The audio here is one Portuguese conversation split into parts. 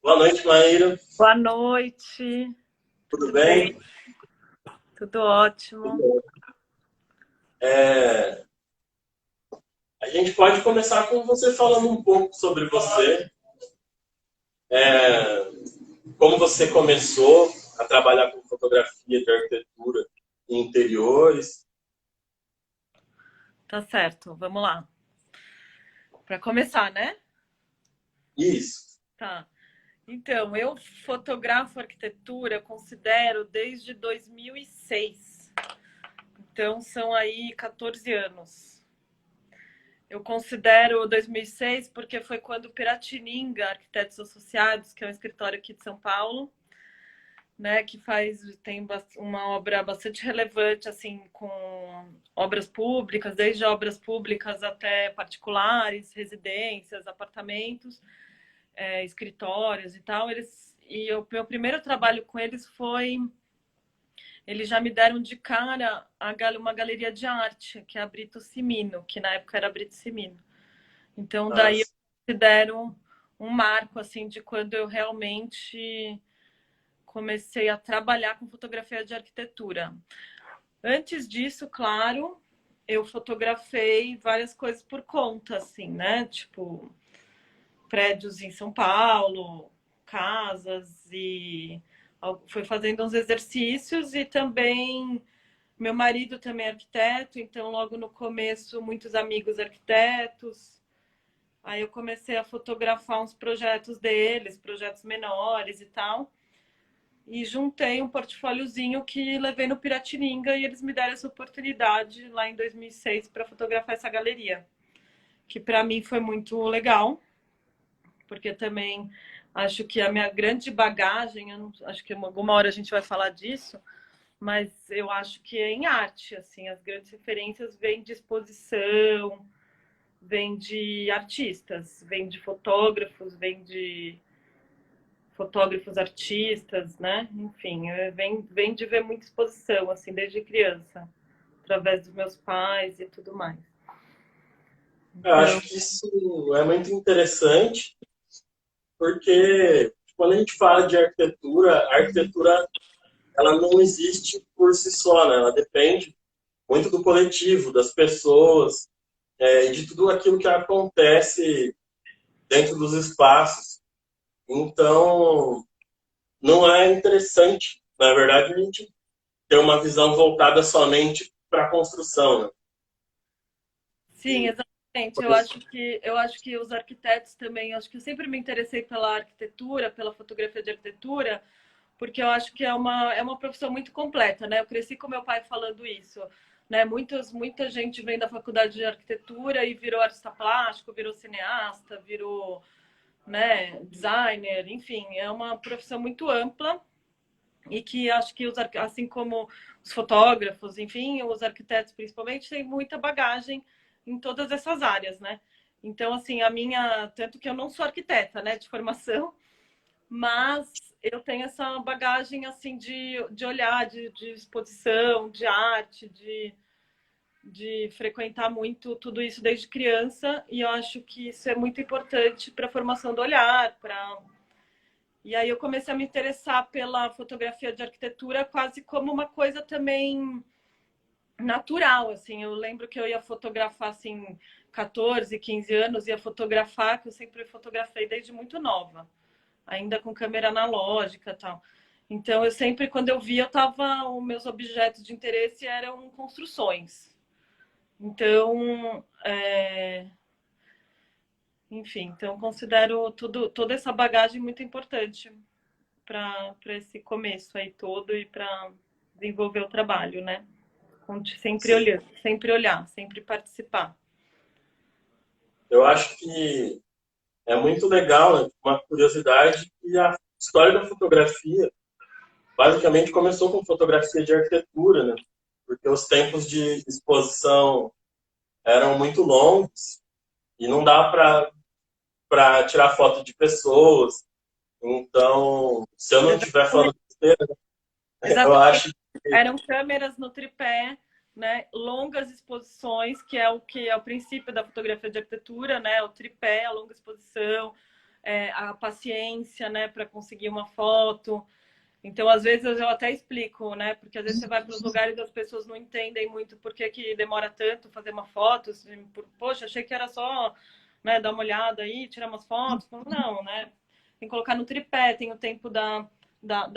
Boa noite, Maíra. Boa noite, Tudo tudo bem? bem? Tudo ótimo. Tudo bem. É, a gente pode começar com você falando um pouco sobre você, é, como você começou a trabalhar com fotografia de arquitetura em interiores. Tá certo, vamos lá. Para começar, né? Isso. Tá. Então, eu fotografo arquitetura, considero desde 2006. Então, são aí 14 anos. Eu considero 2006 porque foi quando Piratininga Arquitetos Associados, que é um escritório aqui de São Paulo, né, que tem uma obra bastante relevante, assim, com obras públicas, desde obras públicas até particulares, residências, apartamentos, escritórios e tal. O meu primeiro trabalho com eles foi, eles já me deram de cara uma galeria de arte, que é a Brito Simino, que na época era Brito Simino. Então daí eu As- considero um marco, assim, de quando eu realmente comecei a trabalhar com fotografia de arquitetura. Antes disso, claro, eu fotografei várias coisas por conta, assim, né? Tipo, prédios em São Paulo, casas, e foi fazendo uns exercícios. E também meu marido também é arquiteto, então logo no começo muitos amigos arquitetos. Aí eu comecei a fotografar uns projetos deles, projetos menores e tal. E juntei um portfóliozinho que levei no Piratininga e eles me deram essa oportunidade lá em 2006 para fotografar essa galeria, que para mim foi muito legal, porque também acho que a minha grande bagagem, eu não, acho que alguma hora a gente vai falar disso, mas eu acho que é em arte, assim, as grandes referências vêm de exposição, vêm de artistas, vêm de fotógrafos, vêm de fotógrafos artistas, né? Enfim, vem de ver muita exposição, assim, desde criança, através dos meus pais e tudo mais. Eu Então, acho que isso é muito interessante, porque quando a gente fala de arquitetura, a arquitetura ela não existe por si só, né? Ela depende muito do coletivo, das pessoas, e de tudo aquilo que acontece dentro dos espaços. Então, não é interessante, na verdade, a gente ter uma visão voltada somente para a construção, né? sim, exatamente. Por isso, Eu acho que os arquitetos também, acho que eu sempre me interessei pela arquitetura, pela fotografia de arquitetura, porque eu acho que é uma profissão muito completa, né? Eu cresci com meu pai falando isso, né? Muita gente vem da faculdade de arquitetura e virou artista plástico, virou cineasta, virou, né, designer, enfim, é uma profissão muito ampla e que acho que assim como os fotógrafos, enfim, os arquitetos principalmente têm muita bagagem em todas essas áreas, né? Então, assim, tanto que eu não sou arquiteta, né, de formação, mas eu tenho essa bagagem assim de olhar, de exposição, de arte, de frequentar muito tudo isso desde criança, e eu acho que isso é muito importante para a formação do olhar, para e aí eu comecei a me interessar pela fotografia de arquitetura quase como uma coisa também natural, assim. Eu lembro que eu ia fotografar assim 14, 15 anos, ia fotografar, que eu sempre fotografei desde muito nova, ainda com câmera analógica, e tal. Então eu sempre quando eu via, eu tava os meus objetos de interesse eram construções. Então, enfim, então considero toda essa bagagem muito importante para esse começo aí todo e para desenvolver o trabalho, né? sim, Sempre olhar, sempre participar. eu acho que é muito legal, né? Uma curiosidade, que a história da fotografia basicamente começou com fotografia de arquitetura, né? Porque os tempos de exposição eram muito longos e não dá para tirar foto de pessoas. Então, se eu não estiver falando besteira, eu Exatamente. acho Eram câmeras no tripé, né? Longas exposições, que é o princípio da fotografia de arquitetura, né? O tripé, a longa exposição, a paciência, né, para conseguir uma foto. Então, às vezes, eu até explico, né? Porque às vezes você vai para os lugares e as pessoas não entendem muito por que demora tanto fazer uma foto. Assim, poxa, achei que era só, né, dar uma olhada aí, tirar umas fotos. Não, né? Tem que colocar no tripé, tem o tempo da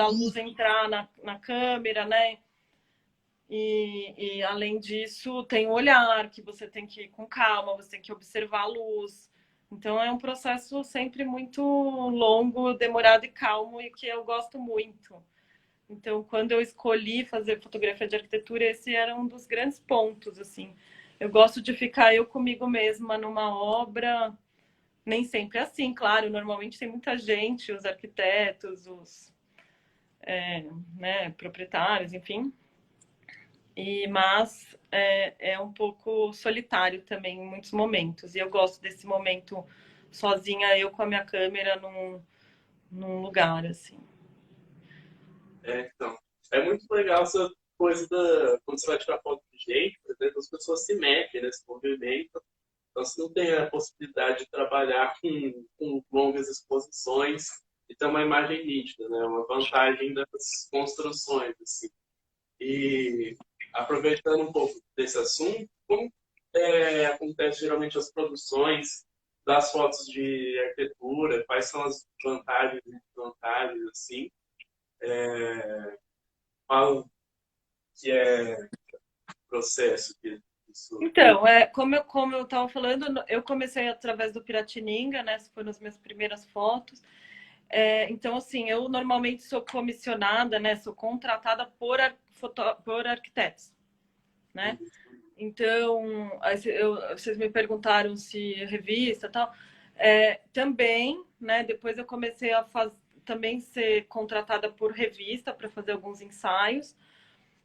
luz entrar na câmera, né? E além disso, tem o olhar, que você tem que ir com calma, você tem que observar a luz. Então, é um processo sempre muito longo, demorado e calmo, e que eu gosto muito. Então, quando eu escolhi fazer fotografia de arquitetura, esse era um dos grandes pontos, assim. Eu gosto de ficar eu comigo mesma numa obra, nem sempre é assim, claro, normalmente tem muita gente, os arquitetos, os né, proprietários, enfim. Mas é um pouco solitário também em muitos momentos. E eu gosto desse momento sozinha, eu com a minha câmera num lugar, assim. Então, é muito legal essa coisa da... Quando você vai tirar foto de gente, por exemplo, as pessoas se metem nesse movimento. Então, você não tem a possibilidade de trabalhar com longas exposições e ter uma imagem nítida, né? Uma vantagem das construções, assim. E aproveitando um pouco desse assunto, como acontece geralmente as produções das fotos de arquitetura? Quais são as vantagens e desvantagens, assim? Qual que é o processo que isso... Então, como eu estava falando, eu comecei através do Piratininga, né? Essas foram as minhas primeiras fotos. Então, assim, eu normalmente sou comissionada, né? Sou contratada por arquitetos, né? Então, vocês me perguntaram se revista e tal. Também, né? Depois eu comecei a também ser contratada por revista para fazer alguns ensaios.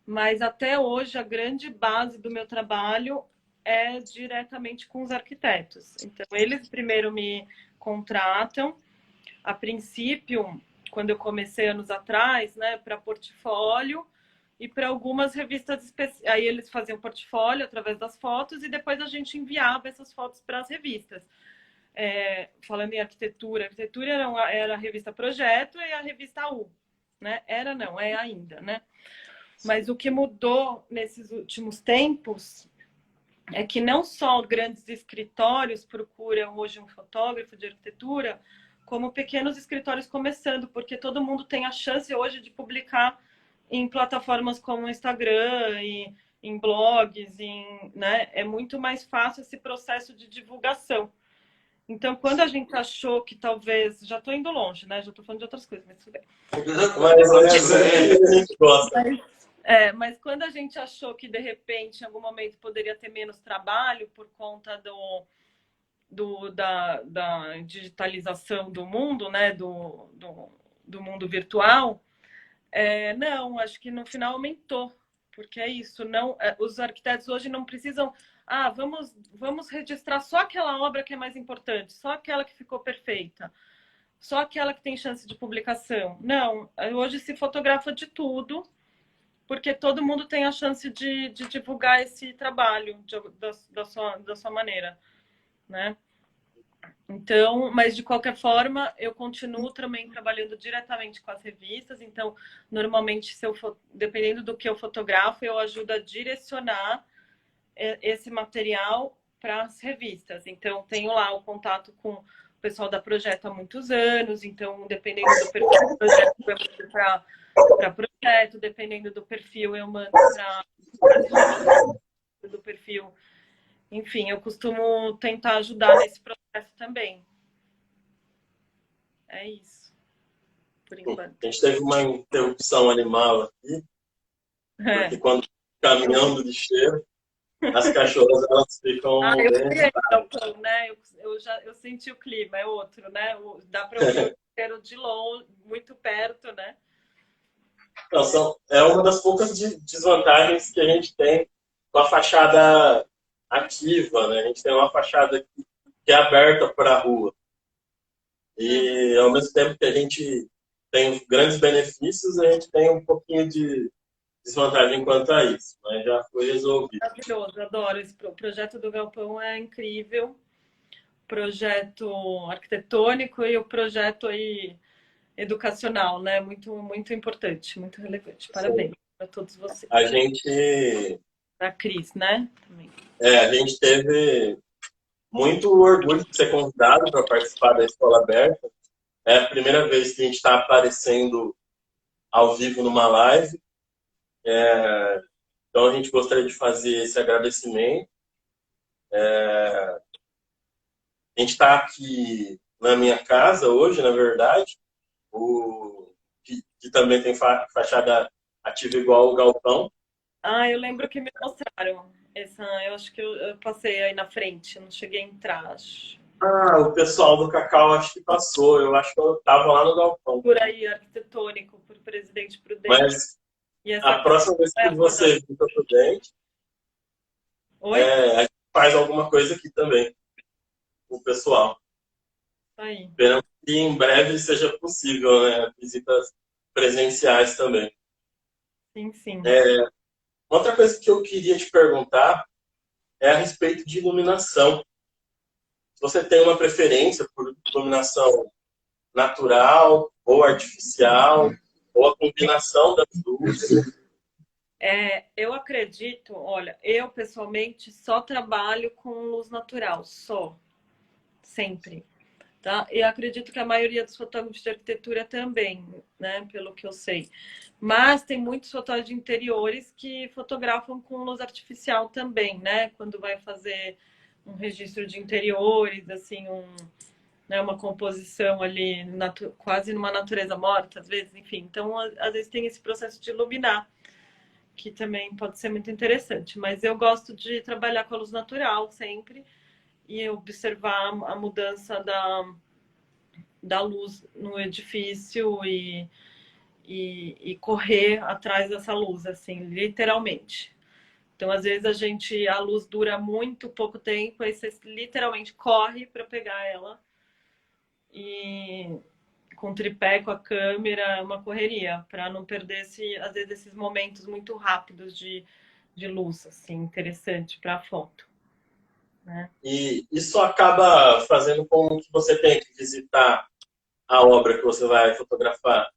Mas até hoje a grande base do meu trabalho é diretamente com os arquitetos. Então, eles primeiro me contratam. A princípio, quando eu comecei anos atrás, né, para portfólio e para algumas revistas especiais. Aí eles faziam portfólio através das fotos e depois a gente enviava essas fotos para as revistas. Falando em arquitetura era a revista Projeto e a revista U, né? Era não, é ainda, né? Mas o que mudou nesses últimos tempos é que não só grandes escritórios procuram hoje um fotógrafo de arquitetura, como pequenos escritórios começando, porque todo mundo tem a chance hoje de publicar em plataformas como o Instagram e em blogs, né? É muito mais fácil esse processo de divulgação. Então, quando a gente achou que talvez... Já estou indo longe, né? Já estou falando de outras coisas, mas tudo bem. Mas a gente gosta. Mas quando a gente achou que, de repente, em algum momento poderia ter menos trabalho por conta da digitalização do mundo, né? Do mundo virtual, não, acho que no final aumentou. Porque é isso, não, os arquitetos hoje não precisam... vamos registrar só aquela obra que é mais importante, só aquela que ficou perfeita, só aquela que tem chance de publicação. Não, hoje se fotografa de tudo, porque todo mundo tem a chance de divulgar esse trabalho da sua maneira, né? Então, mas de qualquer forma, eu continuo também trabalhando diretamente com as revistas. Então, normalmente, dependendo do que eu fotografo, eu ajudo a direcionar esse material para as revistas. Então, tenho lá o contato com o pessoal da Projeto há muitos anos. Então, dependendo do perfil do projeto, eu mando para Projeto, dependendo do perfil, eu mando para do perfil. Enfim, eu costumo tentar ajudar nesse processo também. É isso, por enquanto. A gente teve uma interrupção animal aqui, porque quando caminhão do lixeiro, as cachorras elas ficam eu bem... fui então, né? Eu senti o clima, é outro, né? Dá para ouvir o cheiro de longe, muito perto, né? Não, é uma das poucas desvantagens que a gente tem com a fachada ativa, né? A gente tem uma fachada que é aberta para a rua. E, ao mesmo tempo que a gente tem grandes benefícios, a gente tem um pouquinho de desvantagem quanto a isso. Mas já foi resolvido. Maravilhoso, adoro. O projeto do Galpão é incrível. projeto arquitetônico e o projeto aí educacional, né? Muito, muito importante, muito relevante. Sim. Parabéns para todos vocês. A gente, Para a Cris, né? Também. a gente teve muito orgulho de ser convidado para participar da Escola Aberta. É a primeira vez que a gente está aparecendo ao vivo numa live. Então, a gente gostaria de fazer esse agradecimento. A gente está aqui na minha casa hoje, na verdade, que também tem fachada ativa igual o galpão. Ah, eu lembro que me mostraram. Essa, eu acho que eu passei aí na frente, não cheguei a entrar, acho. Ah, o pessoal do Cacau acho que passou. Eu acho que eu estava lá no galpão. Por aí, arquitetônico, por Presidente Prudente. Mas E essa a casa próxima vez vai que acordar. você vir para Prudente, Oi? a gente faz alguma coisa aqui também com o pessoal. Aí. Esperamos que em breve seja possível, né? Visitas presenciais também. Sim, sim. Outra coisa que eu queria te perguntar é a respeito de iluminação. Se você tem uma preferência por iluminação natural ou artificial, ou a combinação das duas. Eu acredito, olha, eu pessoalmente só trabalho com luz natural, só, sempre, tá? E acredito que a maioria dos fotógrafos de arquitetura também, né, pelo que eu sei. Mas tem muitos fotógrafos de interiores que fotografam com luz artificial também, né? Quando vai fazer um registro de interiores, assim, né, uma composição ali quase numa natureza morta, às vezes, enfim. Então, às vezes tem esse processo de iluminar, que também pode ser muito interessante. Mas eu gosto de trabalhar com a luz natural sempre e observar a mudança da luz no edifício e correr atrás dessa luz, assim, literalmente. Então, às vezes, a luz dura muito pouco tempo, aí você literalmente corre para pegar ela e com o tripé, com a câmera, uma correria, para não perder, às vezes, esses momentos muito rápidos de luz, assim, interessante para a foto. Né? E isso acaba fazendo com que você tenha que visitar a obra que você vai fotografar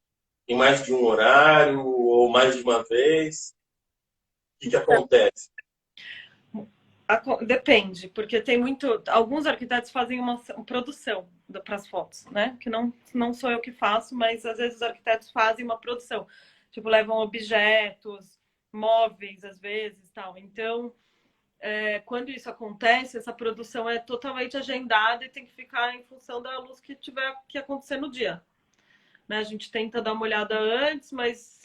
em mais de um horário ou mais de uma vez. O que acontece? Depende, porque tem muito. Alguns arquitetos fazem uma produção para as fotos, né? Que não sou eu que faço, mas às vezes os arquitetos fazem uma produção. Tipo, levam objetos, móveis, às vezes, tal. Então, quando isso acontece, essa produção é totalmente agendada e tem que ficar em função da luz que tiver que acontecer no dia. Né? A gente tenta dar uma olhada antes, mas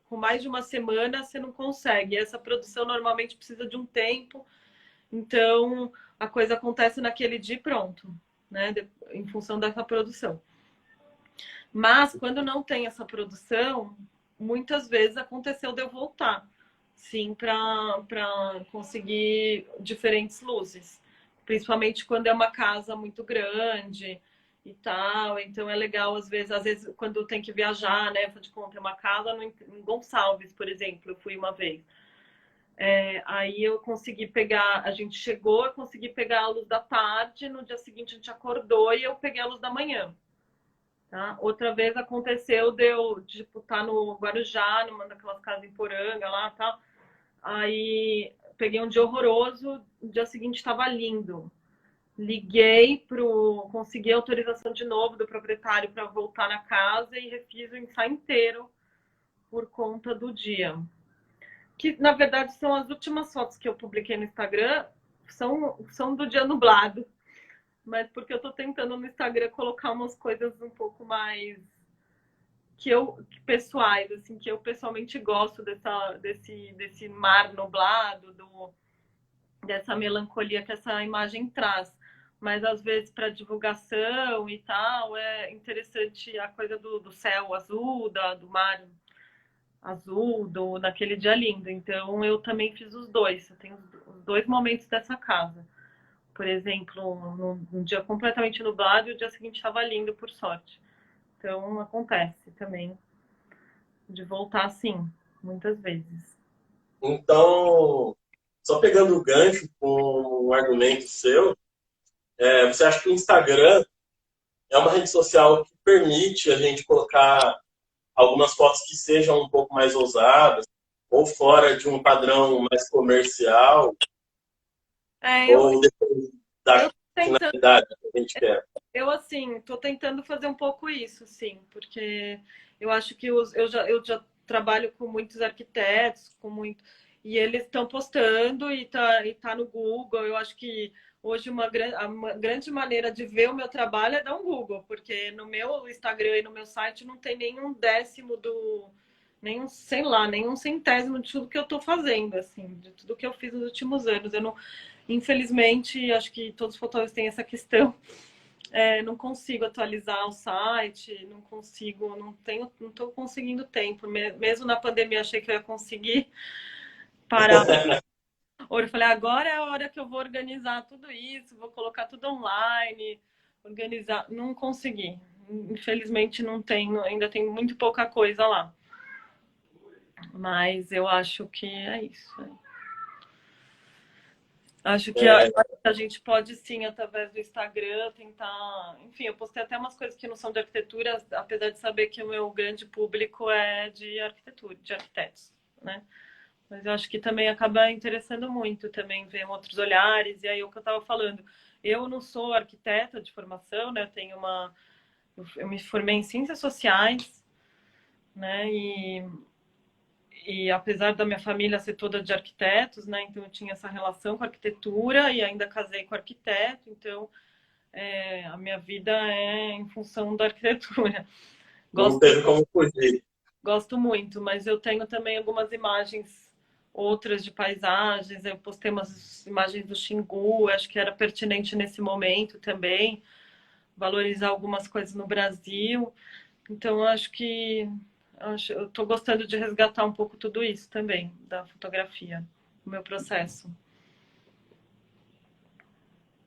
com mais de uma semana você não consegue. Essa produção normalmente precisa de um tempo, então a coisa acontece naquele dia e pronto, né? Em função dessa produção. Mas quando não tem essa produção, muitas vezes aconteceu de eu voltar, sim, para conseguir diferentes luzes. Principalmente quando é uma casa muito grande e tal. Então é legal, às vezes quando tem que viajar, né? De conta, uma casa em Gonçalves, por exemplo, eu fui uma vez. Aí eu consegui pegar, a gente chegou a conseguir pegar a luz da tarde, no dia seguinte a gente acordou e eu peguei a luz da manhã. Tá? Outra vez aconteceu de eu tipo, estar no Guarujá, numa daquelas casas em Poranga lá, tá? Aí peguei um dia horroroso, no dia seguinte estava lindo. Liguei consegui autorização de novo do proprietário para voltar na casa e refiz o ensaio inteiro por conta do dia. Que na verdade são as últimas fotos que eu publiquei no Instagram, são do dia nublado. Mas porque eu tô tentando no Instagram colocar umas coisas um pouco mais pessoais, assim, que eu pessoalmente gosto desse mar nublado, dessa melancolia que essa imagem traz. Mas às vezes para divulgação e tal, é interessante a coisa do céu azul, do mar azul, naquele dia lindo. Então eu também fiz os dois. Eu tenho os dois momentos dessa casa. Por exemplo, num dia completamente nublado e o dia seguinte estava lindo, por sorte. Então acontece também de voltar assim, muitas vezes. Então, só pegando o gancho com um argumento seu, Você acha que o Instagram é uma rede social que permite a gente colocar algumas fotos que sejam um pouco mais ousadas, ou fora de um padrão mais comercial, É, ou depende eu da tô tentando, finalidade que a gente quer? eu assim, tô tentando fazer um pouco isso, sim, porque eu acho que eu já trabalho com muitos arquitetos, com muito, e eles estão postando e tá no Google. Eu acho que hoje uma grande maneira de ver o meu trabalho é dar um Google, porque no meu Instagram e no meu site não tem nenhum décimo do, nenhum, sei lá, nenhum centésimo de tudo que eu estou fazendo, assim, de tudo que eu fiz nos últimos anos. Eu não, infelizmente, acho que todos os fotógrafos têm essa questão. Não consigo atualizar o site, não consigo, não estou conseguindo tempo. Mesmo na pandemia achei que eu ia conseguir parar. Eu falei, agora é a hora que eu vou organizar tudo isso, vou colocar tudo online, organizar. Não consegui. Infelizmente não tenho, ainda tem muito pouca coisa lá. Mas eu acho que é isso. Acho que É, a gente pode sim, através do Instagram, tentar. Enfim, eu postei até umas coisas que não são de arquitetura, apesar de saber que o meu grande público é de arquitetura, de arquitetos, né? Mas eu acho que também acaba interessando muito também ver outros olhares. E aí o que eu estava falando, eu não sou arquiteta de formação, né? Eu me formei em ciências sociais, né? E apesar da minha família ser toda de arquitetos, né? Então eu tinha essa relação com a arquitetura e ainda casei com arquiteto. Então a minha vida é em função da arquitetura. não Gosto teve como fugir. Gosto muito, mas eu tenho também algumas imagens, outras de paisagens. Eu postei umas imagens do Xingu, acho que era pertinente nesse momento também, valorizar algumas coisas no Brasil. Então, eu estou gostando de resgatar um pouco tudo isso também, da fotografia, o meu processo.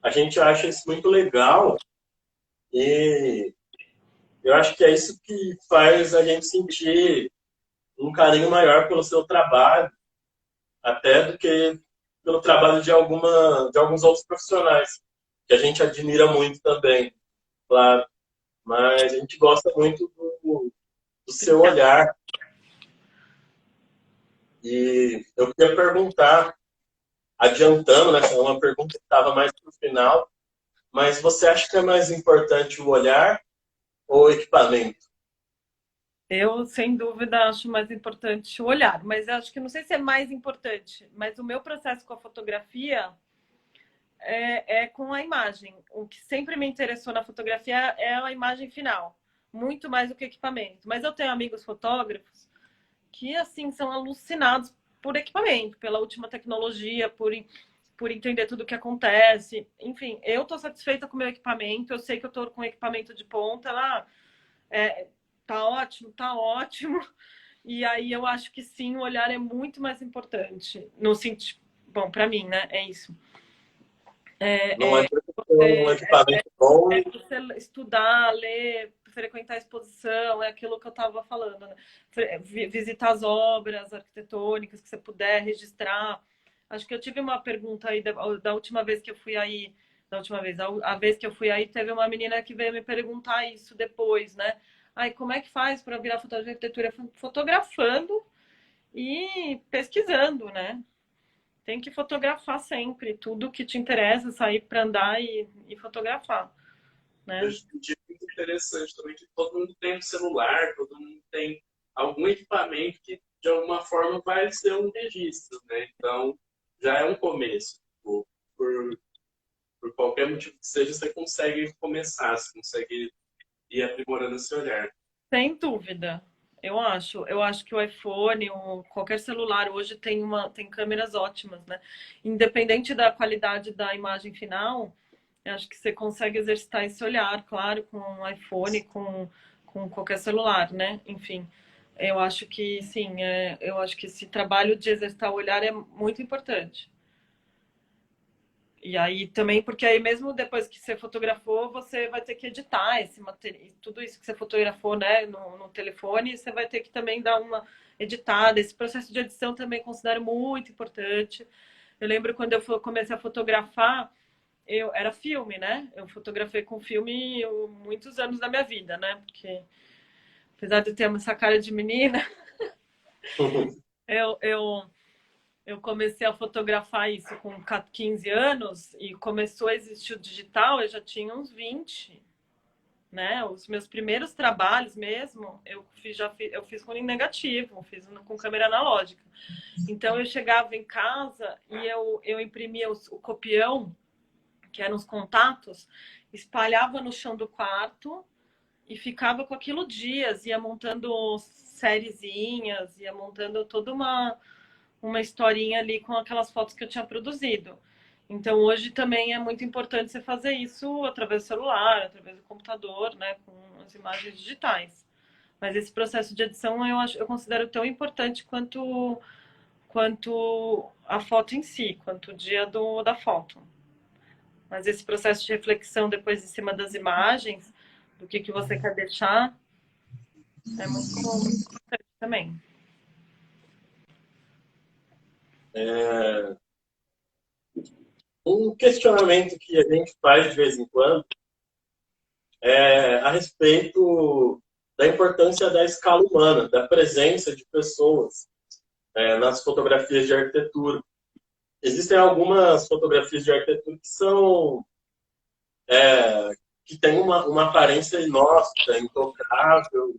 A gente acha isso muito legal e eu acho que é isso que faz a gente sentir um carinho maior pelo seu trabalho, até do que pelo trabalho de alguns outros profissionais, que a gente admira muito também, claro. Mas a gente gosta muito do seu Obrigada. olhar. E eu queria perguntar, adiantando, né, é uma pergunta que estava mais para o final, mas você acha que é mais importante o olhar ou o equipamento? Eu, sem dúvida, acho mais importante o olhar, mas eu acho que não sei se é mais importante, mas o meu processo com a fotografia é com a imagem. O que sempre me interessou na fotografia é a imagem final, muito mais do que equipamento. Mas eu tenho amigos fotógrafos que, assim, são alucinados por equipamento, pela última tecnologia, por entender tudo o que acontece. Enfim, eu estou satisfeita com o meu equipamento, eu sei que eu estou com equipamento de ponta lá, tá ótimo, tá ótimo. E aí eu acho que sim, o olhar é muito mais importante. No sentido, bom, para mim, né? É isso. Não É, adianta ter um equipamento bom e você estudar, ler, frequentar a exposição, é aquilo que eu estava falando, né? Visitar as obras arquitetônicas que você puder registrar. Acho que eu tive uma pergunta aí da última vez que eu fui aí, da última vez, a vez que eu fui aí, teve uma menina que veio me perguntar isso depois, né? Aí, como é que faz para virar fotógrafo de arquitetura? Fotografando e pesquisando, né? Tem que fotografar sempre, tudo que te interessa, sair para andar e fotografar, né? Hoje em dia é muito interessante também que todo mundo tem um celular, todo mundo tem algum equipamento que de alguma forma vai ser um registro, né? Então já é um começo. Por, por qualquer motivo que seja, você consegue começar, você consegue ir aprimorando esse olhar. Sem dúvida. Eu acho que o iPhone, qualquer celular hoje tem câmeras ótimas, né? Independente da qualidade da imagem final, eu acho que você consegue exercitar esse olhar, claro, com o iPhone, com qualquer celular, né? Enfim, eu acho que sim, eu acho que esse trabalho de exercitar o olhar é muito importante. E aí também, porque aí mesmo depois que você fotografou, você vai ter que editar esse material, tudo isso que você fotografou, né, no telefone, você vai ter que também dar uma editada. Esse processo de edição também considero muito importante. Eu lembro quando eu comecei a fotografar, eu era filme, né? Eu fotografei com filme muitos anos da minha vida, né? Porque apesar de eu ter essa cara de menina, eu, eu, eu comecei a fotografar isso com 15 anos e começou a existir o digital, eu já tinha uns 20, né? Os meus primeiros trabalhos mesmo, eu fiz com negativo, fiz com câmera analógica. Então eu chegava em casa e eu imprimia o copião, que eram os contatos, espalhava no chão do quarto e ficava com aquilo dias, ia montando sériezinhas, ia montando toda uma historinha ali com aquelas fotos que eu tinha produzido. Então hoje também é muito importante você fazer isso através do celular, através do computador, né, com as imagens digitais. Mas esse processo de edição eu considero tão importante quanto a foto em si, quanto o dia da foto. Mas esse processo de reflexão depois em cima das imagens, do que você quer deixar, é muito importante também. Um questionamento que a gente faz de vez em quando é a respeito da importância da escala humana, da presença de pessoas nas fotografias de arquitetura. Existem algumas fotografias de arquitetura que são que têm uma aparência inóspita, intocável.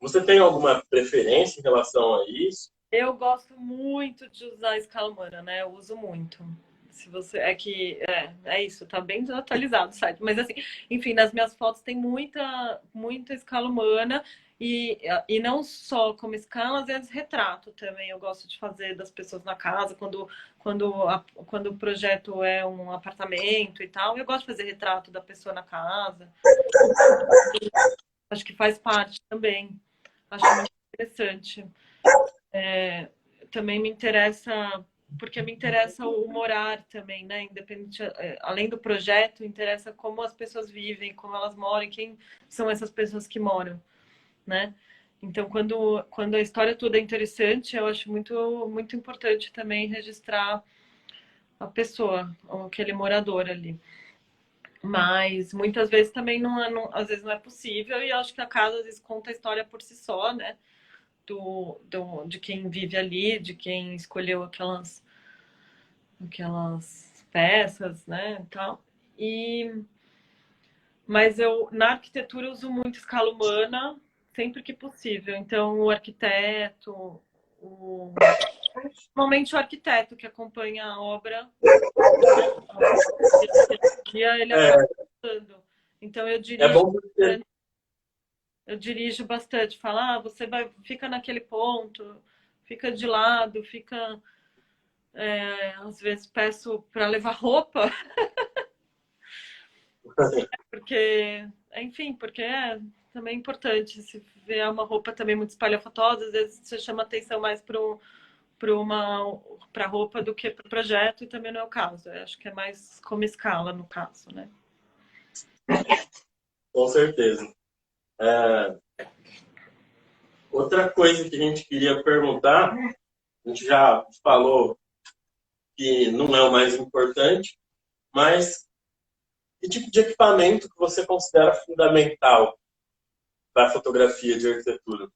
Você tem alguma preferência em relação a isso? Eu gosto muito de usar a escala humana, né? Eu uso muito. Se você é isso, tá bem desatualizado o site, mas assim, enfim, nas minhas fotos tem muita escala humana e não só como escala, às vezes retrato também. Eu gosto de fazer das pessoas na casa, quando o projeto é um apartamento e tal, eu gosto de fazer retrato da pessoa na casa. Acho que faz parte também. Acho muito interessante. Também me interessa, porque me interessa o morar também, né? Independente, além do projeto, interessa como as pessoas vivem, como elas moram, quem são essas pessoas que moram, né? Então, quando a história toda é interessante, eu acho muito importante também registrar a pessoa, aquele morador ali. Mas muitas vezes também às vezes não é possível, e eu acho que a casa às vezes conta a história por si só, né? De quem vive ali, de quem escolheu aquelas peças, né, e tal. Mas eu na arquitetura eu uso muito escala humana sempre que possível. Então o arquiteto, normalmente o arquiteto que acompanha a obra, ele É, acaba usando. Então é bom porque eu dirijo bastante, falo, você fica naquele ponto, fica de lado, fica às vezes peço para levar roupa, porque, enfim, porque é também importante. Se vier uma roupa também muito espalhafatosa, às vezes você chama atenção mais para roupa do que para o projeto, e também não é o caso. Eu acho que é mais como escala no caso, né? com certeza. É, outra coisa que a gente queria perguntar, a gente já falou que não é o mais importante, mas que tipo de equipamento que você considera fundamental para a fotografia de arquitetura?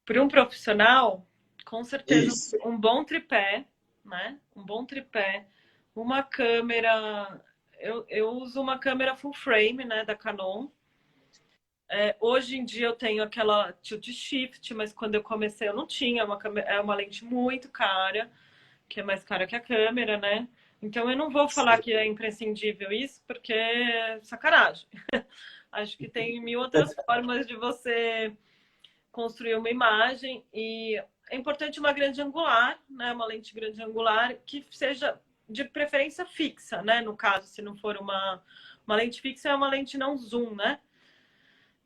Para um profissional, com certeza Isso. um bom tripé, né? Um bom tripé, uma câmera. Eu uso uma câmera full frame, né, da Canon. Hoje em dia eu tenho aquela tilt shift, mas quando eu comecei eu não tinha. É uma lente muito cara, que é mais cara que a câmera, né? Então eu não vou falar que é imprescindível isso, porque é sacanagem. Acho que tem mil outras formas de você construir uma imagem, e é importante uma grande angular, né? Uma lente grande angular que seja de preferência fixa, né? No caso, se não for uma lente fixa, é uma lente não zoom, né?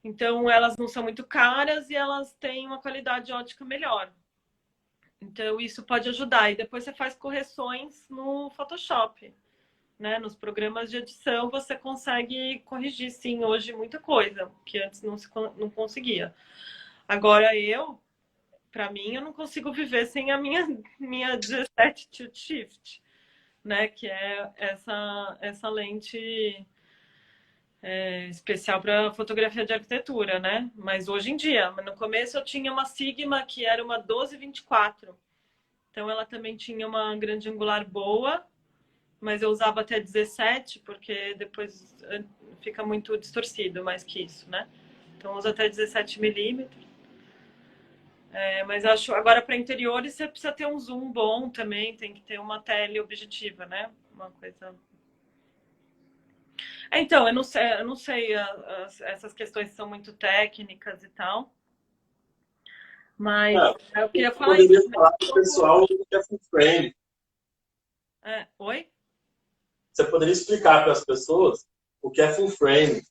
Então, elas não são muito caras e elas têm uma qualidade ótica melhor. Então, isso pode ajudar. E depois você faz correções no Photoshop, né? Nos programas de edição, você consegue corrigir, sim, hoje muita coisa, que antes não conseguia. Agora, para mim, eu não consigo viver sem a minha 17 tilt shift. né? Que é essa lente especial para fotografia de arquitetura, né? Mas hoje em dia, no começo eu tinha uma Sigma que era uma 12-24. Então ela também tinha uma grande angular boa, mas eu usava até 17, porque depois fica muito distorcido mais que isso, né? Então usa até 17 milímetros. Mas acho agora para interiores você precisa ter um zoom bom também, tem que ter uma tele objetiva, né? Uma coisa. Então, eu não sei essas questões são muito técnicas e tal, mas Ah, eu queria você falar isso poderia também. falar para o pessoal o que é full frame. Oi? Você poderia explicar para as pessoas o que é full frame.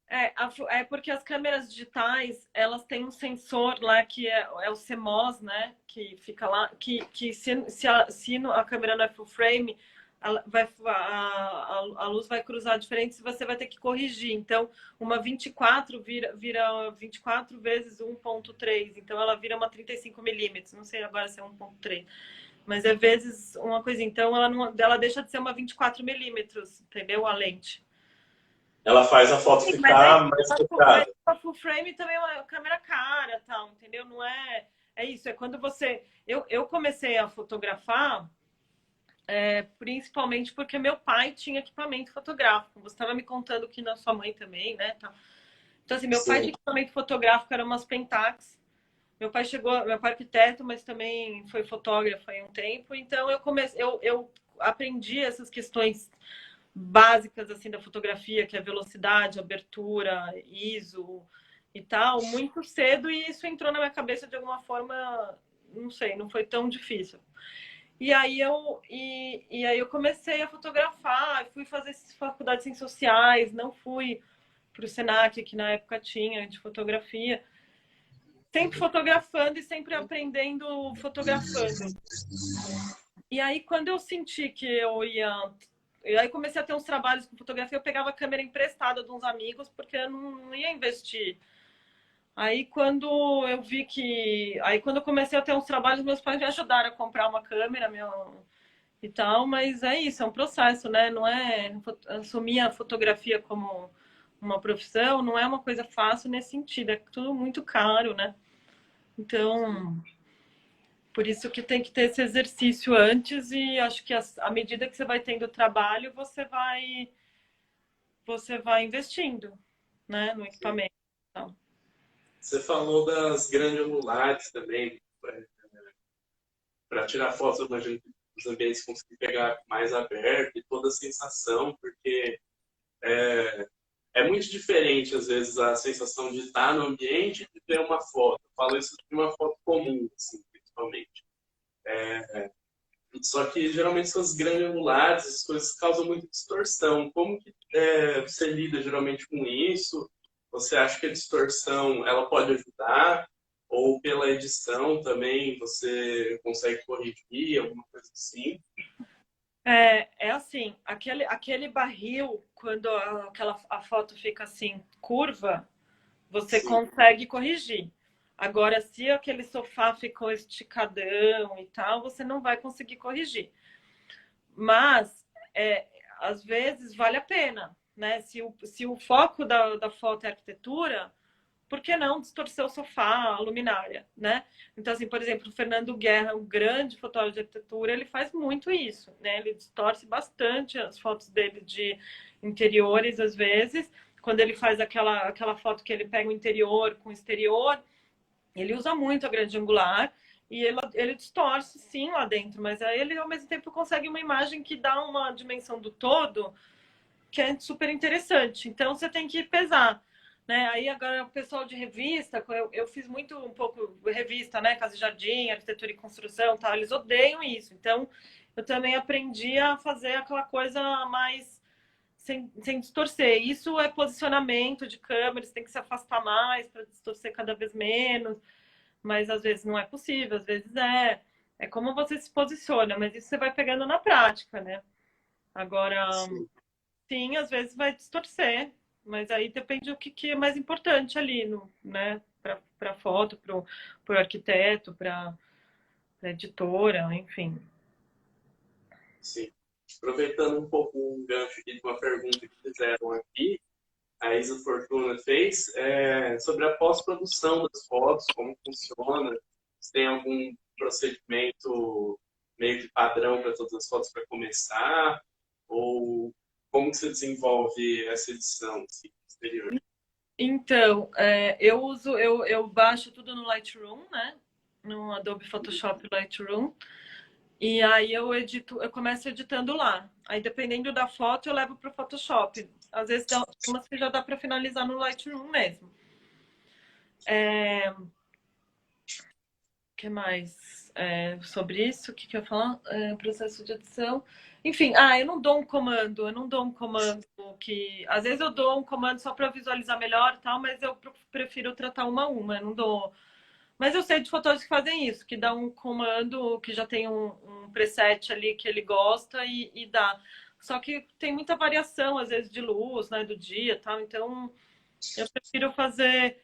É porque as câmeras digitais, elas têm um sensor lá que é o CMOS, né? Que fica lá, que se a câmera não é full frame, a luz vai cruzar diferente e você vai ter que corrigir. Então, uma 24 vira 24 vezes 1.3. Então, ela vira uma 35 milímetros. Não sei agora se é 1.3. Mas é vezes uma coisinha. Então, ela deixa de ser uma 24 milímetros, entendeu? A lente. Ela faz a foto Sim, mas é ficar mais mas focada. a full frame também é uma câmera cara, tal, entendeu? Não é. É isso, é quando você. Eu comecei a fotografar principalmente porque meu pai tinha equipamento fotográfico. Você estava me contando que na sua mãe também, né? Tá. Então, assim, meu pai Sim. tinha equipamento fotográfico, era umas Pentax. Meu pai é arquiteto, mas também foi fotógrafo há um tempo. Então, eu aprendi essas questões básicas assim da fotografia, que é velocidade, abertura, ISO e tal, muito cedo, e isso entrou na minha cabeça de alguma forma, não sei, não foi tão difícil. E aí eu comecei a fotografar, fui fazer faculdade de ciências sociais, não fui para o Senac, que na época tinha de fotografia, sempre fotografando e sempre aprendendo fotografando. E aí, quando eu senti que eu ia. E aí comecei a ter uns trabalhos com fotografia, eu pegava a câmera emprestada de uns amigos, porque eu não ia investir. Aí quando eu vi que. Aí quando eu comecei a ter uns trabalhos, meus pais me ajudaram a comprar uma câmera e tal, mas é isso, é um processo, né? Não é assumir a fotografia como uma profissão, não é uma coisa fácil nesse sentido, é tudo muito caro, né? Então, por isso que tem que ter esse exercício antes e acho que à medida que você vai tendo trabalho, você vai investindo, né, no equipamento. Então. Você falou das grandes angulares também, para tirar fotos, imagino que os ambientes conseguir pegar mais aberto e toda a sensação, porque é, é muito diferente, às vezes, a sensação de estar no ambiente e de ver uma foto. Eu falo isso de uma foto comum, assim, principalmente. Só que, geralmente, essas grandes angulares, essas coisas causam muita distorção. Como que você lida, geralmente, com isso? Você acha que a distorção ela pode ajudar? Ou pela edição também você consegue corrigir, alguma coisa assim? É assim, aquele barril, quando a foto fica assim, curva, você Sim, consegue corrigir. Agora, se aquele sofá ficou esticadão e tal, você não vai conseguir corrigir. Mas, às vezes, vale a pena, né? Se o foco da foto é arquitetura, por que não distorcer o sofá, a luminária, né? Então, assim, por exemplo, o Fernando Guerra, um grande fotógrafo de arquitetura, ele faz muito isso, né? Ele distorce bastante as fotos dele de interiores, às vezes. Quando ele faz aquela foto que ele pega o interior com o exterior, ele usa muito a grande angular e ele distorce sim lá dentro, mas aí ele ao mesmo tempo consegue uma imagem que dá uma dimensão do todo que é super interessante. Então você tem que pesar. Né? Aí agora o pessoal de revista, eu fiz muito um pouco revista, né? Casa e Jardim, arquitetura e construção, tal, eles odeiam isso. Então eu também aprendi a fazer aquela coisa mais sem distorcer. Isso é posicionamento de câmera, você tem que se afastar mais para distorcer cada vez menos, mas às vezes não é possível, às vezes é. É como você se posiciona, mas isso você vai pegando na prática, né? Agora, sim. sim, às vezes vai distorcer, mas aí depende do que é mais importante ali, né? Para foto, para o arquiteto, para a editora, enfim. Sim. aproveitando um pouco um gancho aqui de uma pergunta que fizeram aqui, a Isa Fortuna fez, sobre a pós-produção das fotos, como funciona, se tem algum procedimento meio que padrão para todas as fotos para começar, ou como que você desenvolve essa edição assim, exterior? Então, eu baixo tudo no Lightroom, né? No Adobe Photoshop Lightroom. E aí eu começo editando lá. Aí dependendo da foto, eu levo para o Photoshop. Às vezes dá umas que já dá para finalizar no Lightroom mesmo. O que mais? Sobre isso, o que eu ia falar? Processo de edição. Enfim, eu não dou um comando que. Às vezes eu dou um comando só para visualizar melhor e tal, mas eu prefiro tratar uma a uma, eu não dou. Mas eu sei de fotógrafos que fazem isso, que dá um comando que já tem um preset ali que ele gosta e dá. Só que tem muita variação, às vezes, de luz, né, do dia e tal. Então, eu prefiro fazer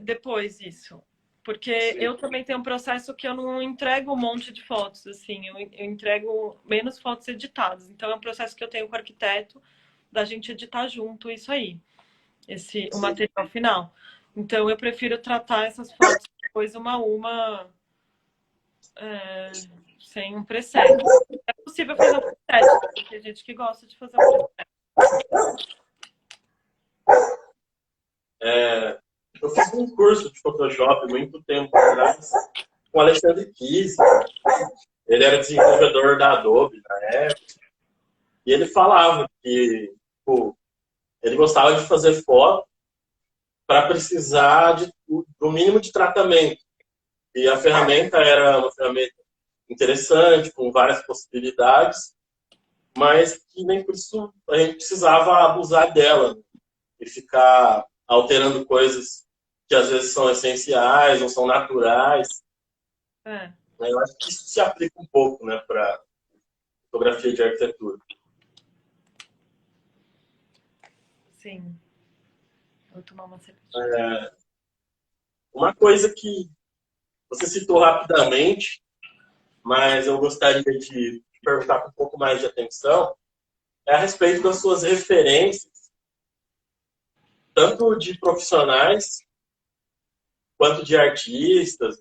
depois isso. Porque Sim. eu também tenho um processo que eu não entrego um monte de fotos, assim. Eu entrego menos fotos editadas. Então, é um processo que eu tenho com o arquiteto, da gente editar junto isso aí. O material final. Então, eu prefiro tratar essas fotos depois uma a uma, sem um preset. É possível fazer um preset, porque tem gente que gosta de fazer um preset. Eu fiz um curso de Photoshop muito tempo atrás com o Alexandre Kise. Ele era desenvolvedor da Adobe na época. E ele falava que ele gostava de fazer foto para precisar do mínimo de tratamento. E a ferramenta era uma ferramenta interessante, com várias possibilidades, mas que nem por isso a gente precisava abusar dela, né? E ficar alterando coisas que às vezes são essenciais, não são naturais. Eu acho que isso se aplica um pouco, né, para fotografia de arquitetura. Sim. Vou tomar uma cerveja. Uma coisa que você citou rapidamente, mas eu gostaria de perguntar com um pouco mais de atenção, é a respeito das suas referências, tanto de profissionais quanto de artistas.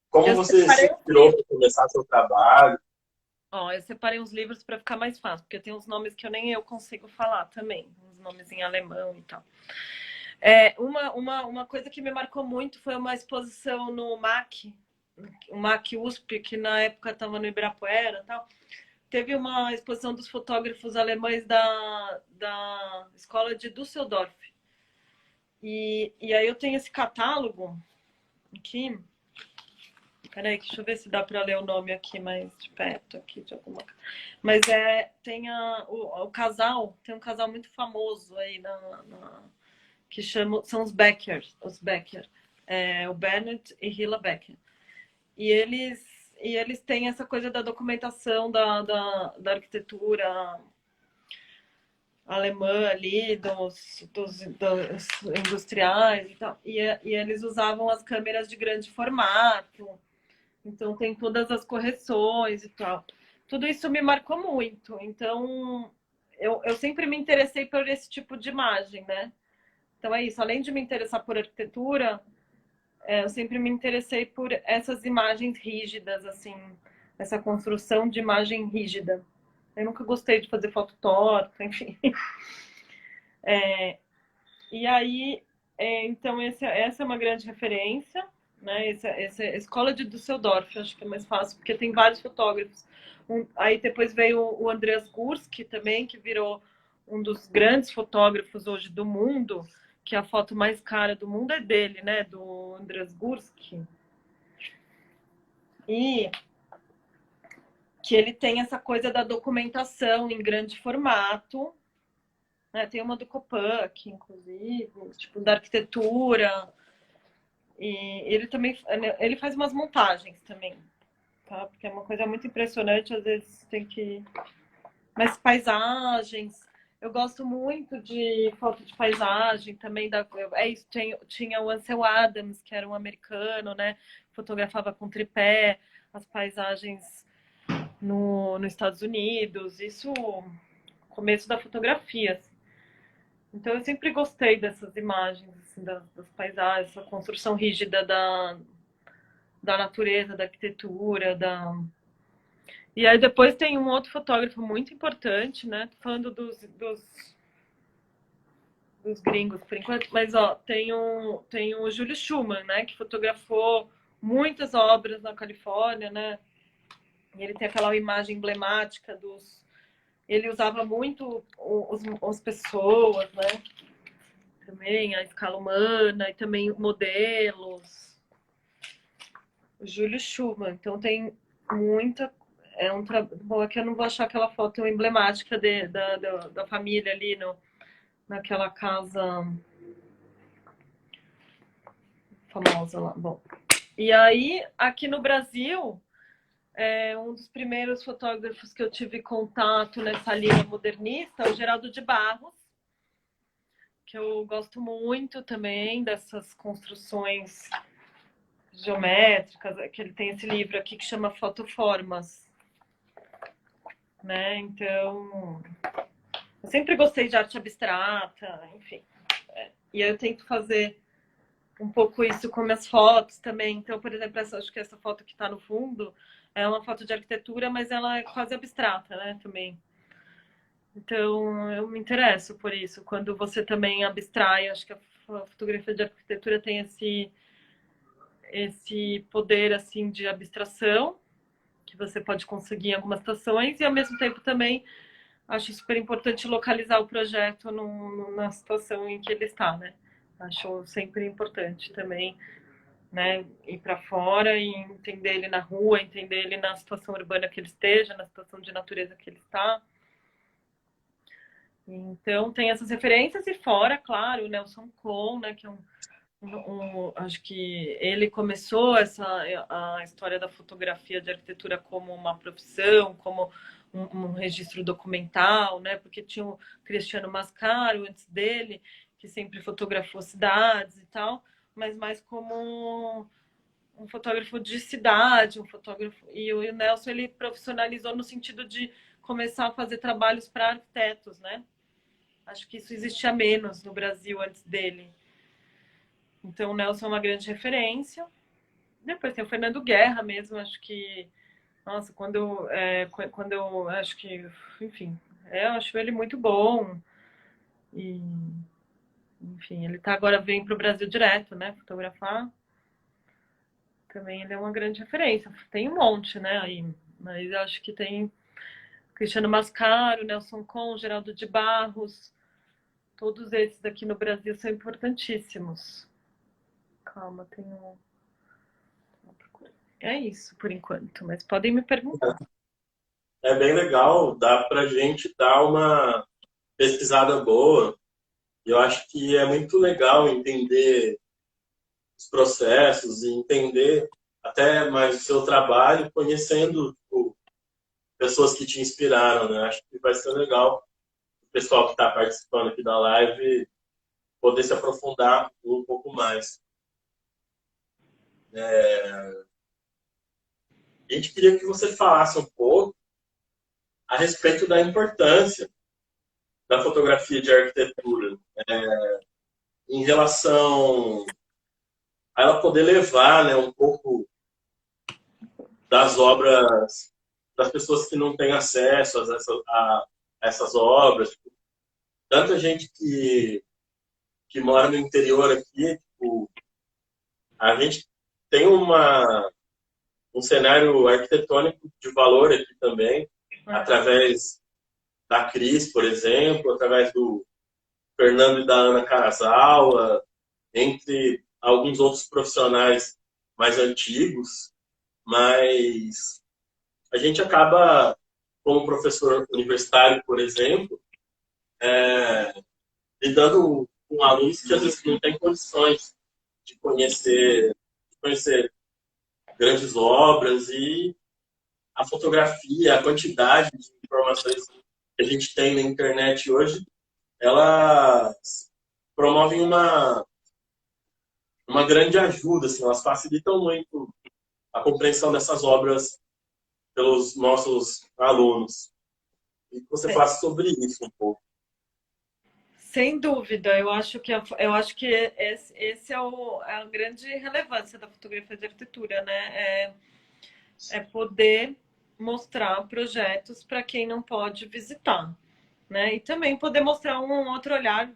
Como você se inspirou para começar seu trabalho? Eu separei uns livros para ficar mais fácil, porque tem uns nomes que nem eu consigo falar também, uns nomes em alemão e tal. Uma coisa que me marcou muito foi uma exposição no MAC, o MAC USP, que na época estava no Ibirapuera e tal. Teve uma exposição dos fotógrafos alemães da escola de Düsseldorf. E aí eu tenho esse catálogo aqui. Peraí, deixa eu ver se dá para ler o nome aqui mais de perto aqui de alguma. Mas tem o casal, tem um casal muito famoso aí que são os Becker, o Bernard e Hilla Becker. E eles têm essa coisa da documentação da arquitetura alemã ali, dos industriais e tal. E eles usavam as câmeras de grande formato. Então tem todas as correções e tal. Tudo isso me marcou muito. Então eu sempre me interessei por esse tipo de imagem, né? Então é isso. Além de me interessar por arquitetura, eu sempre me interessei por essas imagens rígidas, assim, essa construção de imagem rígida. Eu nunca gostei de fazer foto torta, enfim. E aí, então essa é uma grande referência. Né? Essa escola de Düsseldorf, acho que é mais fácil, porque tem vários fotógrafos. Aí depois veio o Andreas Gursky também, que virou um dos grandes fotógrafos hoje do mundo, que a foto mais cara do mundo é dele, né? Do Andreas Gursky. E que ele tem essa coisa da documentação em grande formato. Né? Tem uma do Kopak, inclusive, tipo, da arquitetura. E ele faz umas montagens também, tá? Porque é uma coisa muito impressionante, às vezes tem que... Mas paisagens, eu gosto muito de foto de paisagem também. Isso, tinha o Ansel Adams, que era um americano, né? Fotografava com tripé, as paisagens nos Estados Unidos, isso começo da fotografia. Assim. Então eu sempre gostei dessas imagens, assim, das paisagens, essa construção rígida da natureza, da arquitetura, E aí depois tem um outro fotógrafo muito importante, né? Tô falando dos gringos por enquanto, mas ó, tem o Júlio Schumann, né? Que fotografou muitas obras na Califórnia, né? E ele tem aquela imagem emblemática dos. Ele usava muito as pessoas, né? Também a escala humana e também modelos. O Júlio Schumann. Então tem muita. Bom, aqui eu não vou achar aquela foto emblemática da família ali naquela casa famosa lá. Bom. E aí, aqui no Brasil, um dos primeiros fotógrafos que eu tive contato nessa linha modernista, o Geraldo de Barros, que eu gosto muito também dessas construções geométricas, que ele tem esse livro aqui que chama Fotoformas, né? Então, eu sempre gostei de arte abstrata, enfim. E eu tento fazer um pouco isso com minhas fotos também. Então, por exemplo, acho que essa foto que está no fundo é uma foto de arquitetura, mas ela é quase abstrata, né? Também. Então, eu me interesso por isso. Quando você também abstrai, acho que a fotografia de arquitetura tem esse poder assim de abstração que você pode conseguir em algumas situações e ao mesmo tempo também acho super importante localizar o projeto na situação em que ele está, né? Acho sempre importante também, né, ir para fora e entender ele na rua, entender ele na situação urbana que ele esteja, na situação de natureza que ele está. Então tem essas referências e fora, claro, o Nelson Kohn, né, que é acho que ele começou a história da fotografia de arquitetura como uma profissão, como um registro documental, né? Porque tinha o Cristiano Mascaro antes dele, que sempre fotografou cidades e tal, mas mais como um fotógrafo de cidade, um fotógrafo. E o Nelson ele profissionalizou no sentido de começar a fazer trabalhos para arquitetos, né? Acho que isso existia menos no Brasil antes dele. Então, o Nelson é uma grande referência. Depois tem o Fernando Guerra mesmo, acho que... Nossa, quando eu acho que... Enfim, eu acho ele muito bom. E, enfim, ele tá agora vem para o Brasil direto, né? Fotografar. Também ele é uma grande referência. Tem um monte, né? Aí, mas eu acho que tem Cristiano Mascaro, Nelson Kohn, Geraldo de Barros. Todos esses daqui no Brasil são importantíssimos. Calma, tem um... É isso por enquanto, mas podem me perguntar. É bem legal, dá pra gente dar uma pesquisada boa. Eu acho que é muito legal entender os processos e entender até mais o seu trabalho, conhecendo tipo, pessoas que te inspiraram, né? Acho que vai ser legal o pessoal que está participando aqui da live poder se aprofundar um pouco mais. A gente queria que você falasse um pouco a respeito da importância da fotografia de arquitetura em relação a ela poder levar, né, um pouco das obras das pessoas que não têm acesso a essas obras. Tipo, tanta gente que mora no interior aqui, tipo, a gente tem um cenário arquitetônico de valor aqui também, através da Cris, por exemplo, através do Fernando e da Ana Carazawa, entre alguns outros profissionais mais antigos, mas a gente acaba, como professor universitário, por exemplo, lidando com alunos que às vezes não têm condições de conhecer grandes obras e a fotografia, a quantidade de informações que a gente tem na internet hoje, elas promovem uma grande ajuda, assim, elas facilitam muito a compreensão dessas obras pelos nossos alunos. E que você fala sobre isso um pouco. Sem dúvida, eu acho que esse é a grande relevância da fotografia de arquitetura, né? É poder mostrar projetos para quem não pode visitar, né? E também poder mostrar um outro olhar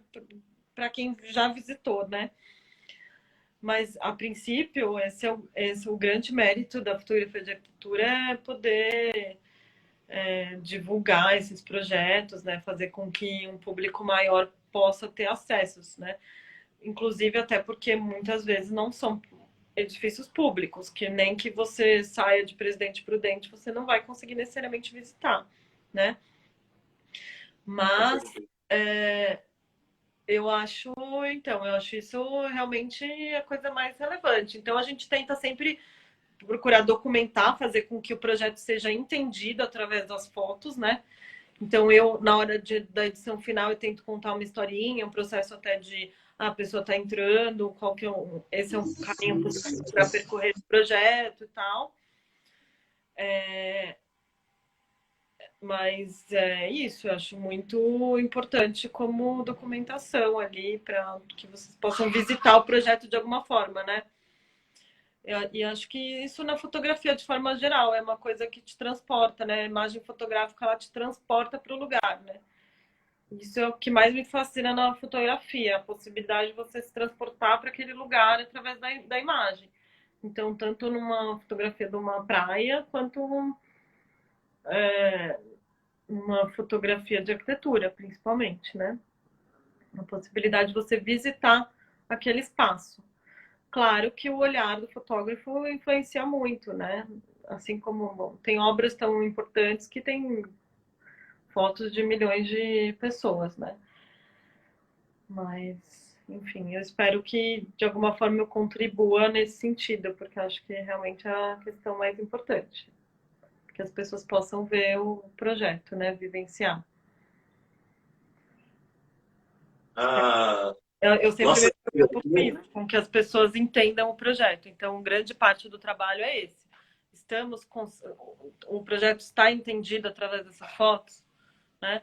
para quem já visitou, né? Mas, a princípio, esse é o grande mérito da fotografia de arquitetura, é poder divulgar esses projetos, né? Fazer com que um público maior possa ter acessos, né? Inclusive até porque muitas vezes não são edifícios públicos, que nem que você saia de Presidente Prudente, você não vai conseguir necessariamente visitar, né? Mas eu acho isso realmente a coisa mais relevante. Então a gente tenta sempre procurar documentar, fazer com que o projeto seja entendido através das fotos, né? Então, na hora da edição final, eu tento contar uma historinha, um processo até de a pessoa está entrando, esse é um caminho possível para percorrer o projeto e tal. Mas é isso, eu acho muito importante como documentação ali, para que vocês possam visitar o projeto de alguma forma, né? E acho que isso na fotografia, de forma geral, é uma coisa que te transporta, né? A imagem fotográfica, ela te transporta para o lugar, né? Isso é o que mais me fascina na fotografia, a possibilidade de você se transportar para aquele lugar através da imagem. Então, tanto numa fotografia de uma praia, quanto uma fotografia de arquitetura, principalmente, né? A possibilidade de você visitar aquele espaço. Claro que o olhar do fotógrafo influencia muito, né? Assim como, bom, tem obras tão importantes que tem fotos de milhões de pessoas, né? Mas, enfim, eu espero que de alguma forma eu contribua nesse sentido, porque acho que realmente é a questão mais importante. Que as pessoas possam ver o projeto, né? Vivenciar. Ah, Eu sempre nossa, me preocupo com isso, com que as pessoas entendam o projeto. Então, grande parte do trabalho é esse. O projeto está entendido através dessas fotos, né?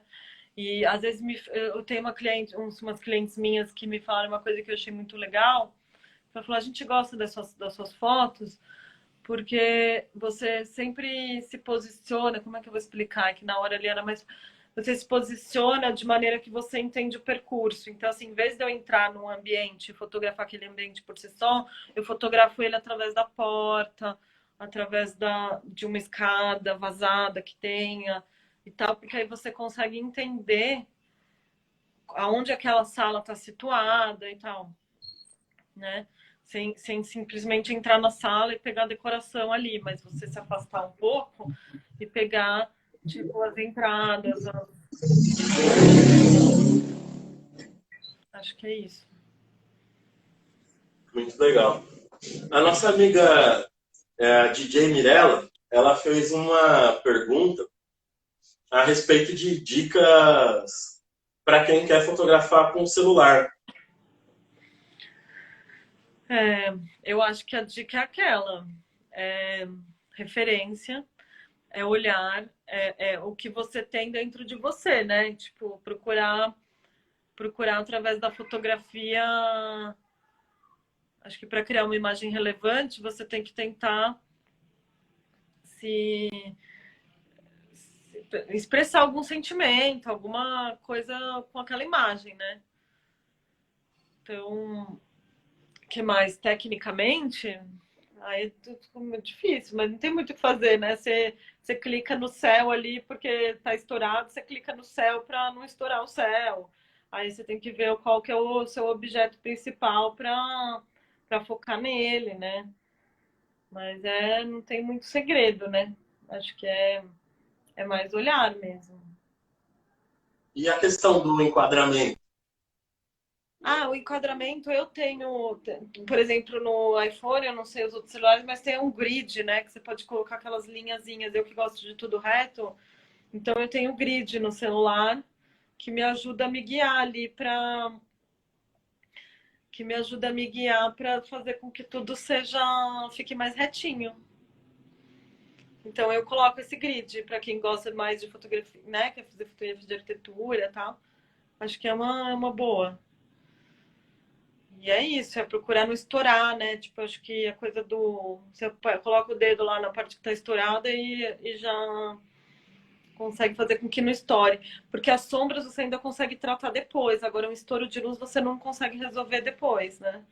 E às vezes eu tenho umas clientes minhas que me falaram uma coisa que eu achei muito legal. Ela falou: a gente gosta das suas fotos porque você sempre se posiciona. Como é que eu vou explicar aqui na hora, Liana? Mas você se posiciona de maneira que você entende o percurso. Então, assim, em vez de eu entrar num ambiente e fotografar aquele ambiente por si só, eu fotografo ele através da porta, através de uma escada vazada que tenha e tal, porque aí você consegue entender aonde aquela sala está situada e tal, né? Sem simplesmente entrar na sala e pegar a decoração ali, mas você se afastar um pouco e pegar, tipo, as entradas. Acho que é isso. muito legal. A nossa amiga a DJ Mirella, ela fez uma pergunta a respeito de dicas para quem quer fotografar com o celular. Eu acho que a dica é aquela. É referência, é olhar, é o que você tem dentro de você, né? Tipo, procurar através da fotografia. Acho que para criar uma imagem relevante, você tem que tentar se expressar algum sentimento, alguma coisa com aquela imagem, né? Então, o que mais? Tecnicamente, aí é tudo muito difícil, mas não tem muito o que fazer, né? Você clica no céu ali porque tá estourado, você clica no céu para não estourar o céu. Aí você tem que ver qual que é o seu objeto principal para focar nele, né? Mas não tem muito segredo, né? Acho que é mais olhar mesmo. E a questão do enquadramento? O enquadramento eu tenho, por exemplo, no iPhone, eu não sei os outros celulares, mas tem um grid, né? Que você pode colocar aquelas linhazinhas. Eu que gosto de tudo reto, então eu tenho grid no celular que me ajuda a me guiar ali para fazer com que tudo fique mais retinho. Então eu coloco esse grid para quem gosta mais de fotografia, né? Quer fazer fotografia de arquitetura e tal. Acho que é uma boa. E é isso, é procurar não estourar, né? Tipo, acho que a coisa do. Você coloca o dedo lá na parte que tá estourada e já consegue fazer com que não estoure. Porque as sombras você ainda consegue tratar depois. Agora, um estouro de luz você não consegue resolver depois, né?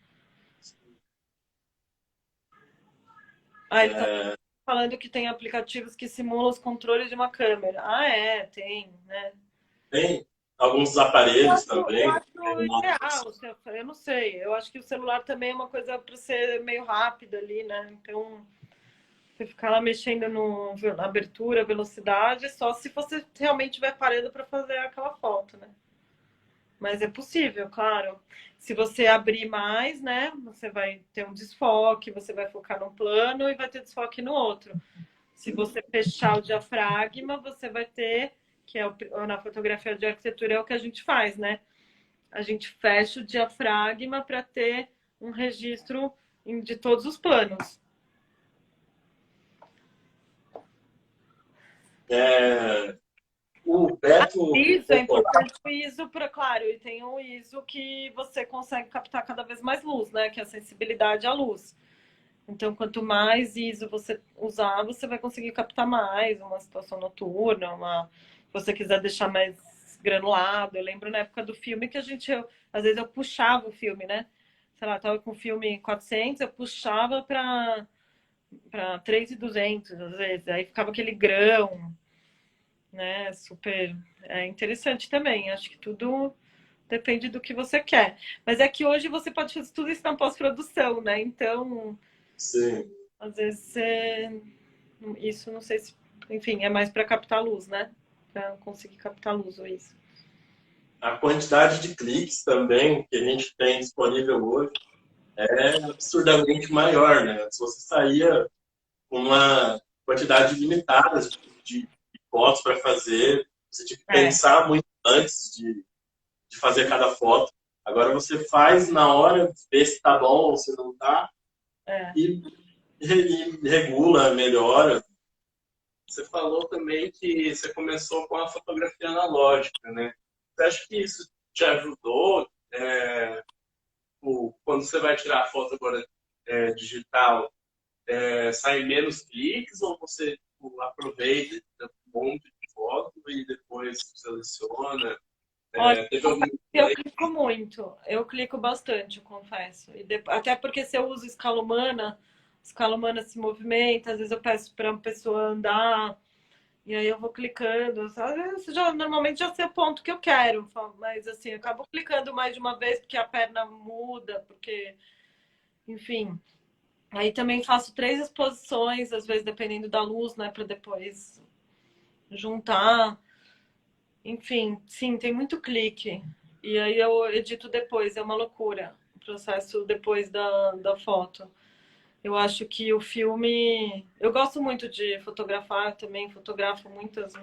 Ah, ele tá É, falando que tem aplicativos que simulam os controles de uma câmera. Ah, é, tem, né? tem alguns aparelhos também. Eu Né, acho ideal, eu não sei. Eu acho que o celular também é uma coisa para ser meio rápida ali, né? Então, você ficar lá mexendo na abertura, velocidade, só se você realmente estiver parando para fazer aquela foto, né? Mas é possível, claro. Se você abrir mais, né? Você vai ter um desfoque, você vai focar num plano e vai ter desfoque no outro. Se você fechar o diafragma, você vai ter, que é na fotografia de arquitetura é o que a gente faz, né? A gente fecha o diafragma para ter um registro de todos os planos. é, o Beto. Isso é importante o ISO para, claro, e tem um ISO que você consegue captar cada vez mais luz, né? Que é a sensibilidade à luz. Então, quanto mais ISO você usar, você vai conseguir captar mais uma situação noturna, se você quiser deixar mais granulado. Eu lembro na época do filme que às vezes eu puxava o filme, né? Sei lá, tava com o filme 400, eu puxava para 3.200 às vezes. Aí ficava aquele grão, né? Super interessante também. Acho que tudo depende do que você quer. Mas é que hoje você pode fazer tudo isso na pós-produção, né? Então, Sim. às vezes, isso não sei se. Enfim, é mais para captar luz, né? Para conseguir captar luz ou isso. A quantidade de cliques também que a gente tem disponível hoje é absurdamente maior, né? Se você saía com uma quantidade limitada de fotos para fazer, você tinha que É, pensar muito antes de fazer cada foto. Agora você faz na hora, vê se tá bom ou se não tá, é. e regula, melhora. Você falou também que você começou com a fotografia analógica, né? Você acha que isso te ajudou? Quando você vai tirar a foto agora digital, sai menos cliques ou você aproveita um monte de foto e depois seleciona? Olha, Teve algum eu clico muito. Eu clico bastante, eu confesso. Até porque se eu uso escala humana se movimenta, às vezes eu peço para uma pessoa andar. E aí eu vou clicando, sabe? Normalmente já sei o ponto que eu quero, mas assim, eu acabo clicando mais de uma vez porque a perna muda, porque, enfim. Aí também faço 3 exposições, às vezes dependendo da luz, né, para depois juntar. Enfim, sim, tem muito clique. E aí eu edito depois, é uma loucura o processo depois da foto. Eu acho que o filme. Eu gosto muito de fotografar também, fotografo muitas.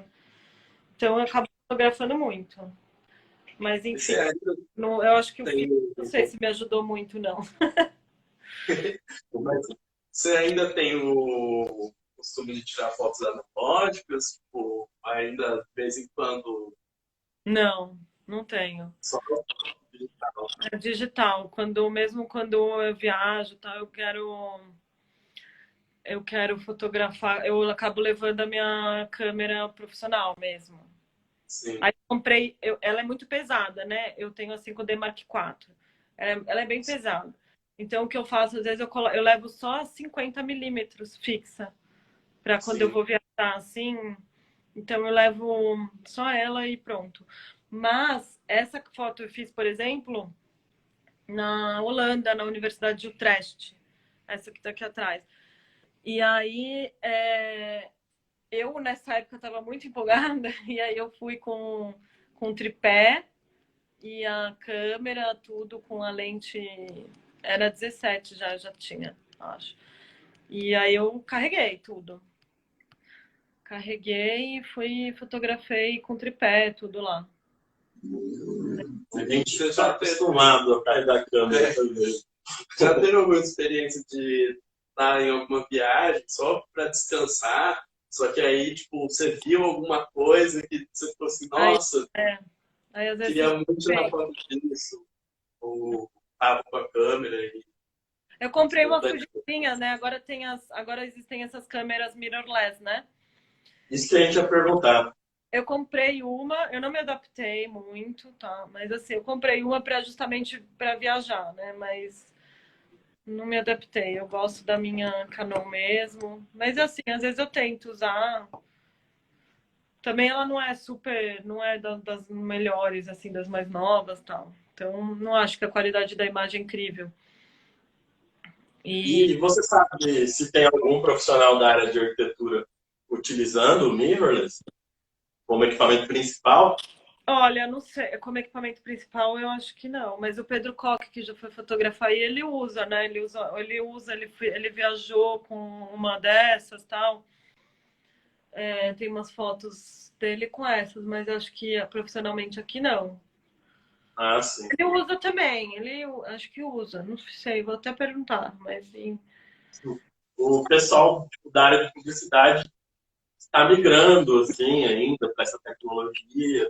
Então eu acabo fotografando muito. Mas enfim, você ainda não, eu acho que o tem, filme, não sei se me ajudou muito, não. você ainda tem o costume de tirar fotos analógicas, tipo, ainda de vez em quando Não, não tenho. só digital? É digital. Mesmo quando eu viajo, tá, eu quero fotografar, eu acabo levando a minha câmera profissional mesmo. Sim, Aí comprei, ela é muito pesada, né? Eu tenho a 5D Mark IV. Ela é bem pesada. Então, o que eu faço, às vezes, eu levo só 50 milímetros fixa, para quando eu sim, vou viajar assim. Então, eu levo só ela e pronto. Mas, essa foto eu fiz, por exemplo, na Holanda, na Universidade de Utrecht. Essa que tá aqui atrás. E aí, eu, nessa época, estava muito empolgada, e aí eu fui com tripé e a câmera, tudo com a lente. Era 17 já tinha, acho. E aí eu carreguei tudo. Carreguei e fui, fotografei com tripé, tudo lá. A gente você está já teve, acostumado a carregar a câmera também. já teve alguma experiência de estar em alguma viagem só para descansar Só que aí, tipo, você viu alguma coisa que você ficou assim, nossa, Aí às vezes queria você muito tirar foto disso. Ou tava com a câmera e eu comprei não uma tem. Fujifilm, né? Agora existem essas câmeras mirrorless, né? Isso que a gente ia perguntar. Eu comprei uma, eu não me adaptei muito, tá? Mas assim, eu comprei uma para justamente para viajar, né? Mas não me adaptei. Eu gosto da minha Canon mesmo. Mas assim, às vezes eu tento usar. Também ela não é super, não é das melhores, assim, das mais novas, tal. Então, não acho que a qualidade da imagem é incrível. E E você sabe se tem algum profissional da área de arquitetura utilizando o mirrorless como equipamento principal? olha, não sei, como equipamento principal eu acho que não, mas o Pedro Koch, que já foi fotografar, e ele usa, né? Ele viajou com uma dessas, tal. É, tem umas fotos dele com essas, mas eu acho que profissionalmente aqui não. Ah, sim. Ele usa também, acho que usa, não sei, vou até perguntar, mas sim. O pessoal tipo, da área de publicidade está migrando assim ainda para essa tecnologia,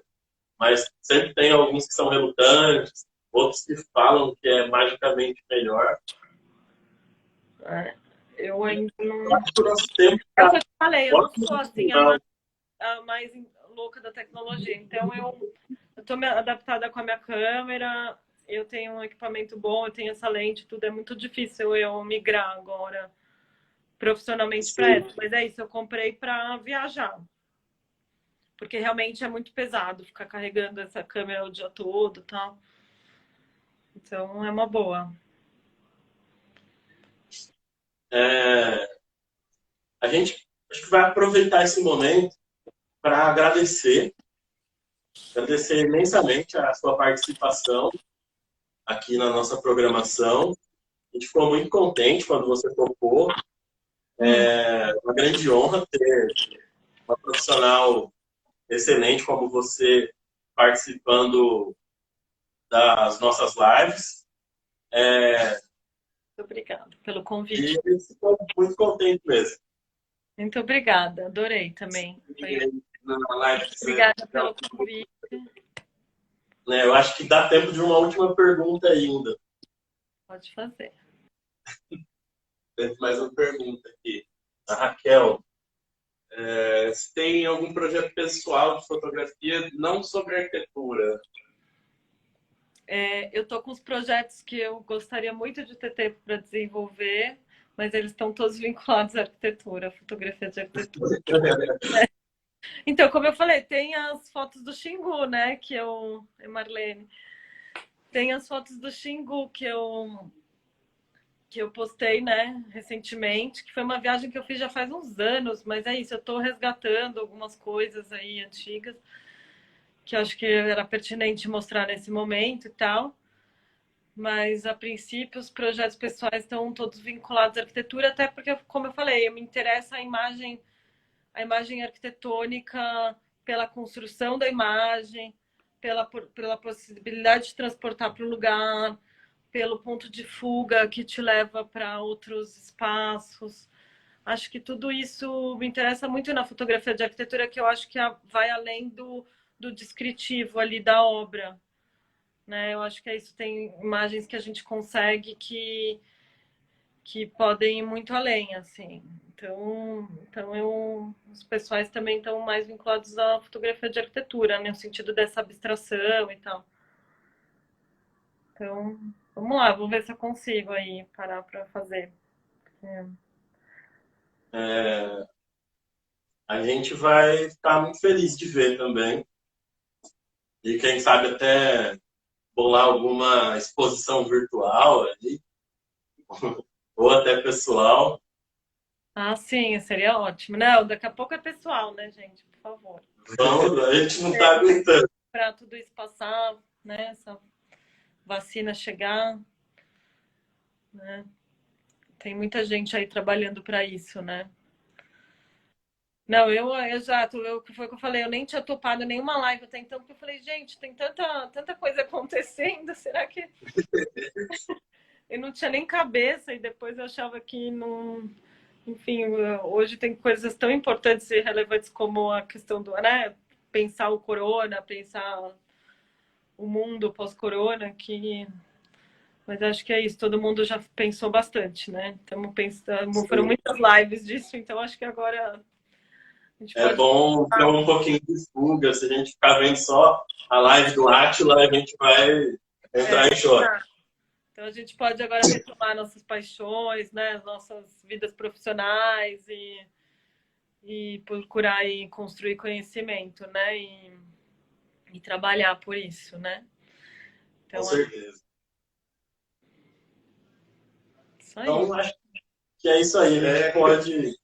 mas sempre tem alguns que são relutantes, outros que falam que é magicamente melhor. É, eu ainda Eu não. acho que o nosso tempo É o está que eu te falei, eu não ótimo sou no assim final. a mais louca da tecnologia. Então eu tô me adaptada com a minha câmera, eu tenho um equipamento bom, eu tenho essa lente, tudo é muito difícil eu migrar agora profissionalmente para Sim. essa. Mas é isso, eu comprei para viajar. Porque realmente é muito pesado ficar carregando essa câmera o dia todo, tal. Então é uma boa. É, a gente acho que vai aproveitar esse momento para agradecer imensamente a sua participação aqui na nossa programação. A gente ficou muito contente quando você topou. É uma grande honra ter uma profissional excelente como você participando das nossas lives. Muito obrigada pelo E convite. ficou muito contente mesmo. Muito obrigada, adorei também. E aí, na live que você Obrigada pelo convite. Né, eu acho que dá tempo de uma última pergunta ainda. Pode fazer. tem mais uma pergunta aqui. A Raquel, Se tem algum projeto pessoal de fotografia, não sobre arquitetura? Eu estou com os projetos que eu gostaria muito de ter tempo para desenvolver, mas eles estão todos vinculados à arquitetura, à fotografia de arquitetura. Então, como eu falei, tem as fotos do Xingu, né? Marlene, tem as fotos do Xingu que eu postei, né, recentemente, que foi uma viagem que eu fiz já faz uns anos, mas é isso, eu estou resgatando algumas coisas aí antigas que eu acho que era pertinente mostrar nesse momento e tal. Mas, a princípio, os projetos pessoais estão todos vinculados à arquitetura, até porque, como eu falei, me interessa a imagem arquitetônica pela construção da imagem, pela possibilidade de transportar para o lugar, pelo ponto de fuga que te leva para outros espaços. Acho que tudo isso me interessa muito na fotografia de arquitetura, que eu acho que vai além do descritivo ali da obra. Né? Eu acho que é isso. Tem imagens que a gente consegue que podem ir muito além, assim. Então os pessoais também estão mais vinculados à fotografia de arquitetura, né? No sentido dessa abstração e tal. Então, vamos lá, vou ver se eu consigo aí parar para fazer. É. é, a gente vai ficar muito feliz de ver também. E quem sabe até bolar alguma exposição virtual ali, ou até pessoal. Ah, sim, seria ótimo. Não, daqui a pouco é pessoal, né, gente? Por favor. Vamos, a gente não está aguentando. Para tudo isso passar, né? Essa vacina chegar, né? Tem muita gente aí trabalhando para isso, né? Não, exato, foi o que eu falei, eu nem tinha topado nenhuma live até então, porque eu falei, gente, tem tanta coisa acontecendo, será que eu não tinha nem cabeça e depois eu achava que não. enfim, hoje tem coisas tão importantes e relevantes como a questão do, né, pensar o corona, pensar o mundo pós-corona, que mas acho que é isso, todo mundo já pensou bastante, né? Estamos pensando, foram Sim. muitas lives disso, então acho que agora a gente É pode. bom ter um pouquinho de fuga. Se a gente ficar vendo só a live do Átila, a gente vai entrar em choque. Então a gente pode agora retomar nossas paixões, né? As nossas vidas profissionais e procurar e construir conhecimento, né? E trabalhar por isso, né? Com Então é certeza. isso aí. Então, acho que é isso aí. A gente pode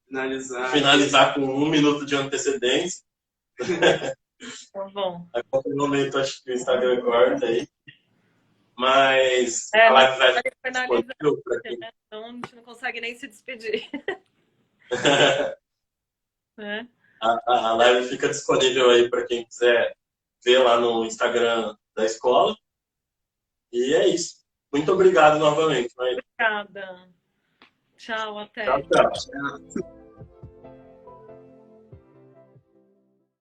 Finalizar. finalizar com 1 minuto de antecedência. Tá bom. A qualquer momento, acho que o Instagram corta aí. Mas É, a não live vai pode ficar finalizar, disponível para quem. né? Então a gente não consegue nem se despedir, né? A live fica disponível aí para quem quiser ver lá no Instagram da escola. E é isso. Muito obrigado novamente, Maíra. Obrigada. Tchau, Tchau, até. tchau.